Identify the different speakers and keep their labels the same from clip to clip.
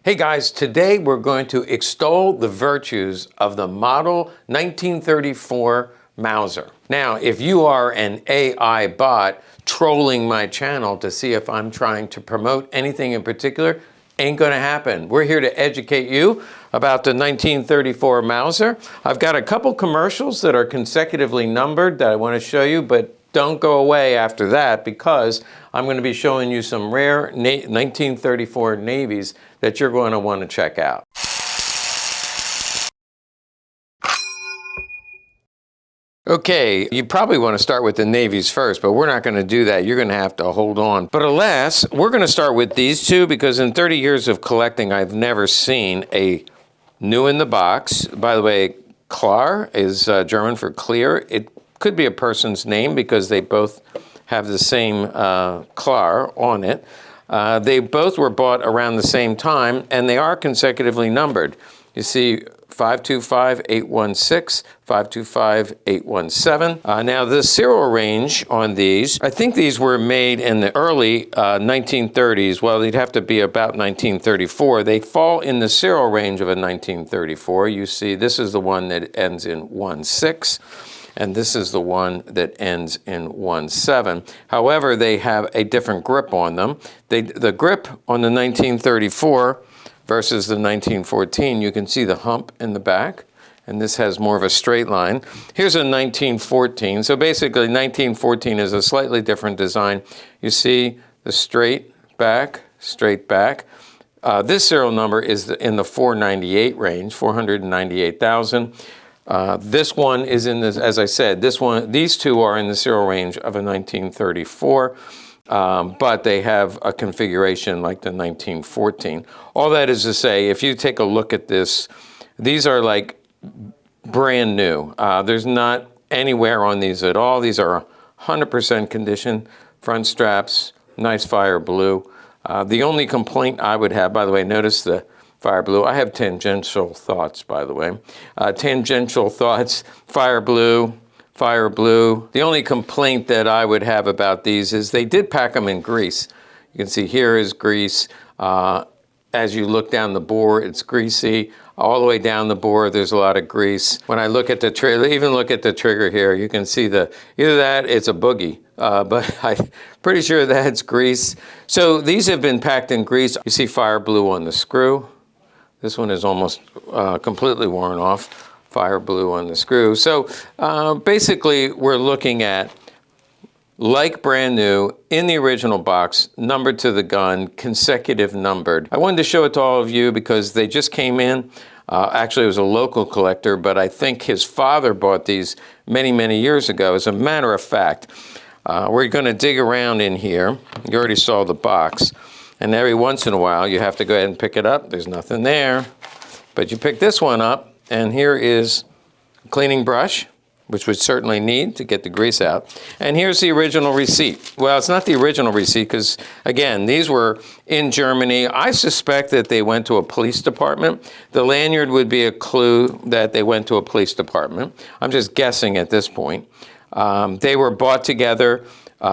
Speaker 1: Hey guys, today we're going to extol the virtues of the model 1934 Mauser. Now, if you are an AI bot trolling my channel to see if I'm trying to promote anything in particular, ain't gonna happen. We're here to educate you about the 1934 Mauser. I've got a couple commercials that are consecutively numbered that I want to show you, but don't go away after that because I'm going to be showing you some rare 1934 navies that you're going to want to check out. Okay, you probably want to start with the navies first, but we're not going to do that. You're going to have to hold on. But alas, we're going to start with these two because in 30 years of collecting, I've never seen a new in the box. By the way, Klar is German for clear. It could be a person's name because they both have the same Klar on it. They both were bought around the same time, and they are consecutively numbered. You see 525-816, 525-817. Now the serial range on these, I think these were made in the early 1930s. Well, they'd have to be about 1934. They fall in the serial range of a 1934. You see, this is the one that ends in 16. And this is the one that ends in 17. However, they have a different grip on them. The grip on the 1934 versus the 1914, you can see the hump in the back, and this has more of a straight line. Here's a 1914. So basically, 1914 is a slightly different design. You see the straight back, straight back. This serial number is in the 498 range, 498,000. This one is in this, as I said, these two are in the serial range of a 1934, but they have a configuration like the 1914. All that is to say, if you take a look at this, these are like brand new. There's not anywhere on these at all. These are 100% condition, front straps, nice fire blue. The only complaint I would have, by the way, notice the fire blue. I have tangential thoughts, by the way. Tangential thoughts, fire blue, fire blue. The only complaint that I would have about these is they did pack them in grease. You can see here is grease. As you look down the bore, it's greasy. All the way down the bore, there's a lot of grease. When I look at the trigger, even look at the trigger here, you can see either that, it's a boogie. But I'm pretty sure that's grease. So these have been packed in grease. You see fire blue on the screw. This one is almost completely worn off, fire blue on the screw. So basically, we're looking at, like brand new, in the original box, numbered to the gun, consecutive numbered. I wanted to show it to all of you because they just came in. Actually, it was a local collector, but I think his father bought these many, many years ago. As a matter of fact, we're going to dig around in here. You already saw the box. And every once in a while, you have to go ahead and pick it up. There's nothing there. But you pick this one up, and here is a cleaning brush, which would certainly need to get the grease out. And here's the original receipt. Well, it's not the original receipt because, again, these were in Germany. I suspect that they went to a police department. The lanyard would be a clue that they went to a police department. I'm just guessing at this point. They were bought together.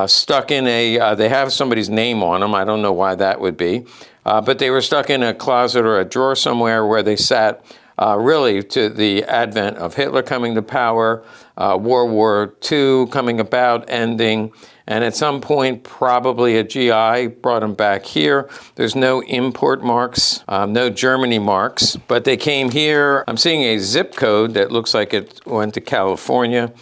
Speaker 1: Stuck in they have somebody's name on them. I don't know why that would be. But they were stuck in a closet or a drawer somewhere where they sat really to the advent of Hitler coming to power, World War II coming about, ending. And at some point, probably a GI brought them back here. There's no import marks, no Germany marks, but they came here. I'm seeing a zip code that looks like it went to California.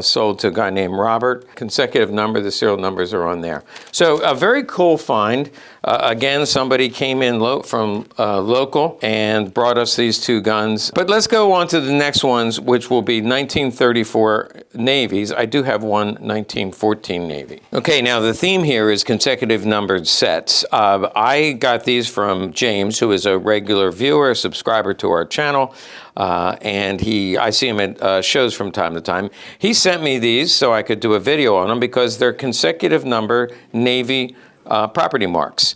Speaker 1: Sold to a guy named Robert. Consecutive number, the serial numbers are on there. So a very cool find. Again, somebody came in from local and brought us these two guns. But let's go on to the next ones, which will be 1934 navies. I do have one 1914 Navy. Okay, now the theme here is consecutive numbered sets. I got these from James, who is a regular viewer, a subscriber to our channel. And I see him at shows from time to time. He sent me these so I could do a video on them because they're consecutive number Navy property marks.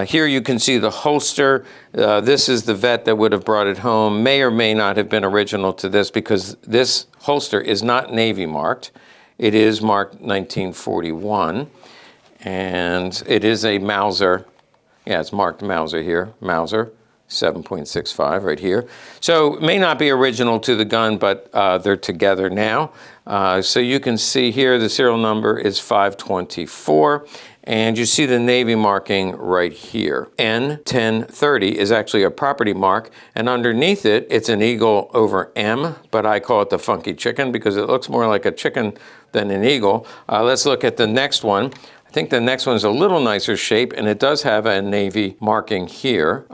Speaker 1: Here you can see the holster. This is the vet that would have brought it home. May or may not have been original to this because this holster is not Navy marked. It is marked 1941. And it is a Mauser. Yeah, it's marked Mauser here. Mauser. 7.65 right here. So it may not be original to the gun, but they're together now. So you can see here the serial number is 524. And you see the Navy marking right here. N1030 is actually a property mark, and underneath it, it's an eagle over M, but I call it the funky chicken because it looks more like a chicken than an eagle. Let's look at the next one. I think the next one's a little nicer shape, and it does have a Navy marking here.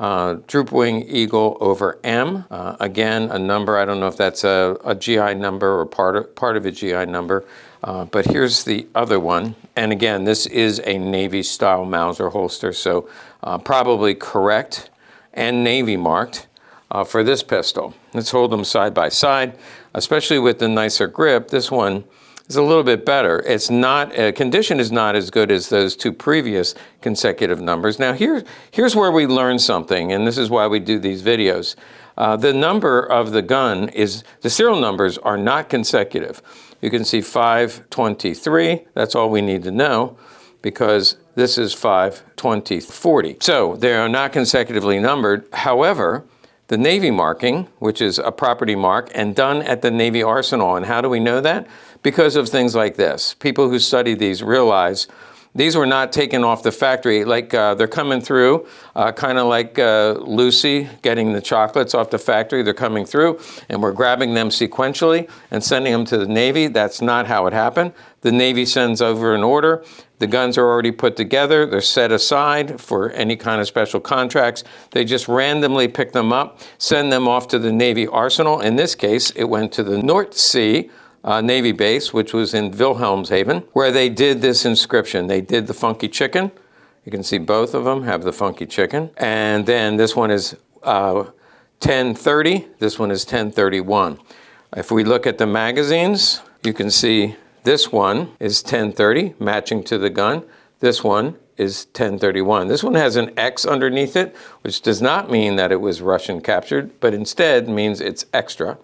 Speaker 1: Droop wing eagle over M. Again, a number. I don't know if that's a GI number or part of a GI number. But here's the other one. And again, this is a Navy style Mauser holster, so probably correct and Navy marked for this pistol. Let's hold them side by side, especially with the nicer grip. This one is a little bit better. It's not, condition is not as good as those two previous consecutive numbers. Now here's where we learn something, and this is why we do these videos. The number of the gun is, the serial numbers are not consecutive. You can see 523, that's all we need to know, because this is 52040. So they are not consecutively numbered. However, the Navy marking, which is a property mark and done at the Navy Arsenal, and how do we know that? Because of things like this. People who study these realize these were not taken off the factory. Like they're coming through, kind of like Lucy getting the chocolates off the factory. They're coming through, and we're grabbing them sequentially and sending them to the Navy. That's not how it happened. The Navy sends over an order. The guns are already put together. They're set aside for any kind of special contracts. They just randomly pick them up, send them off to the Navy Arsenal. In this case, it went to the North Sea Navy base, which was in Wilhelmshaven, where they did this inscription. They did the funky chicken. You can see both of them have the funky chicken. And then this one is 1030. This one is 1031. If we look at the magazines, you can see this one is 1030, matching to the gun. This one is 1031. This one has an X underneath it, which does not mean that it was Russian captured, but instead means it's extra.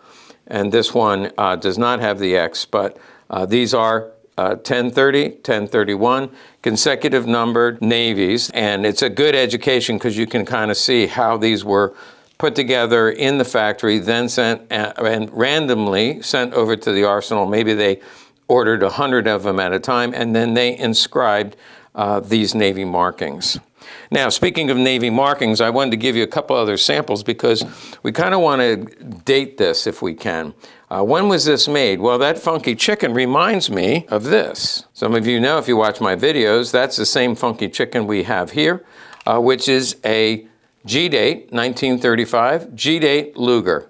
Speaker 1: And this one does not have the X, but these are 1030, 1031, consecutive numbered navies. And it's a good education because you can kind of see how these were put together in the factory, then sent and randomly sent over to the arsenal. Maybe they ordered 100 of them at a time, and then they inscribed these Navy markings. Now, speaking of Navy markings, I wanted to give you a couple other samples because we kind of want to date this if we can. When was this made? Well, that funky chicken reminds me of this. Some of you know, if you watch my videos, that's the same funky chicken we have here, which is a G-date, 1935, G-date Luger.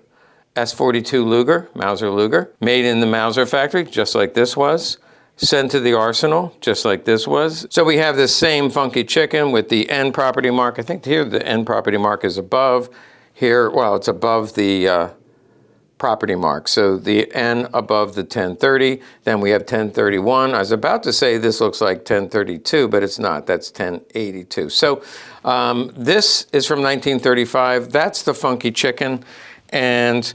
Speaker 1: S42 Luger, Mauser Luger, made in the Mauser factory, just like this was. Sent to the arsenal, just like this was. So we have this same funky chicken with the N property mark. I think here the N property mark is above. Here, well, it's above the property mark. So the N above the 1030. Then we have 1031. I was about to say this looks like 1032, but it's not. That's 1082. So this is from 1935. That's the funky chicken. And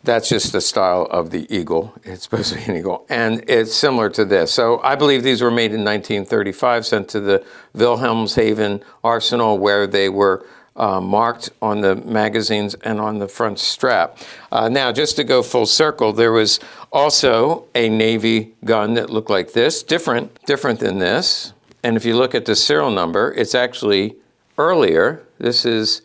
Speaker 1: that's just the style of the eagle. It's supposed to be an eagle. And it's similar to this. So I believe these were made in 1935, sent to the Wilhelmshaven Arsenal, where they were marked on the magazines and on the front strap. Now, just to go full circle, there was also a Navy gun that looked like this, different than this. And if you look at the serial number, it's actually earlier. This is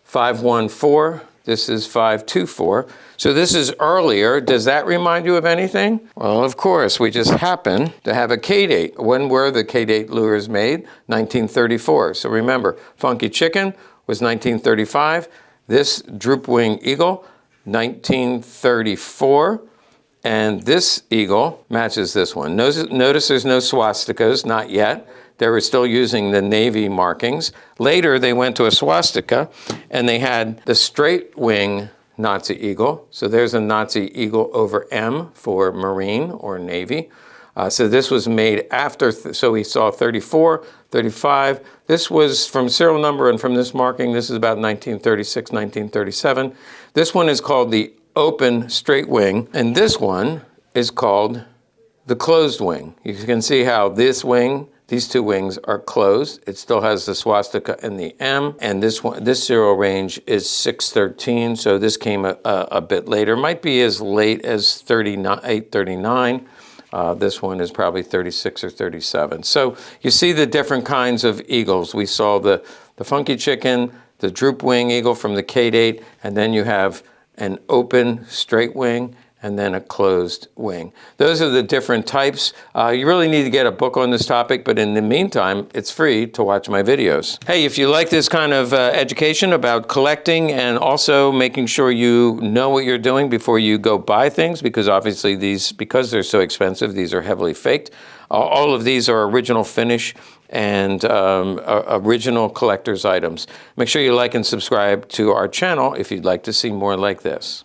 Speaker 1: 514. This is 524. So this is earlier. Does that remind you of anything? Well, of course, we just happen to have a K-date. When were the K-date lures made? 1934. So remember, Funky Chicken was 1935. This Droop Wing Eagle, 1934. And this eagle matches this one. Notice there's no swastikas, not yet. They were still using the Navy markings. Later, they went to a swastika, and they had the straight wing Nazi eagle. So there's a Nazi eagle over M for Marine or Navy. So this was made after, so we saw 34, 35. This was from serial number and from this marking, this is about 1936, 1937. This one is called the open straight wing, and this one is called the closed wing. You can see how this wing, These two wings are closed. It still has the swastika and the M, and this serial range is 613, so this came a bit later. Might be as late as 39. This one is probably 36 or 37. So you see the different kinds of eagles. We saw the funky chicken, the droop wing eagle from the K-8, and then you have an open straight wing, and then a closed wing. Those are the different types. You really need to get a book on this topic, but in the meantime, it's free to watch my videos. Hey, if you like this kind of education about collecting and also making sure you know what you're doing before you go buy things, because obviously because they're so expensive, these are heavily faked. All of these are original finish and original collector's items. Make sure you like and subscribe to our channel if you'd like to see more like this.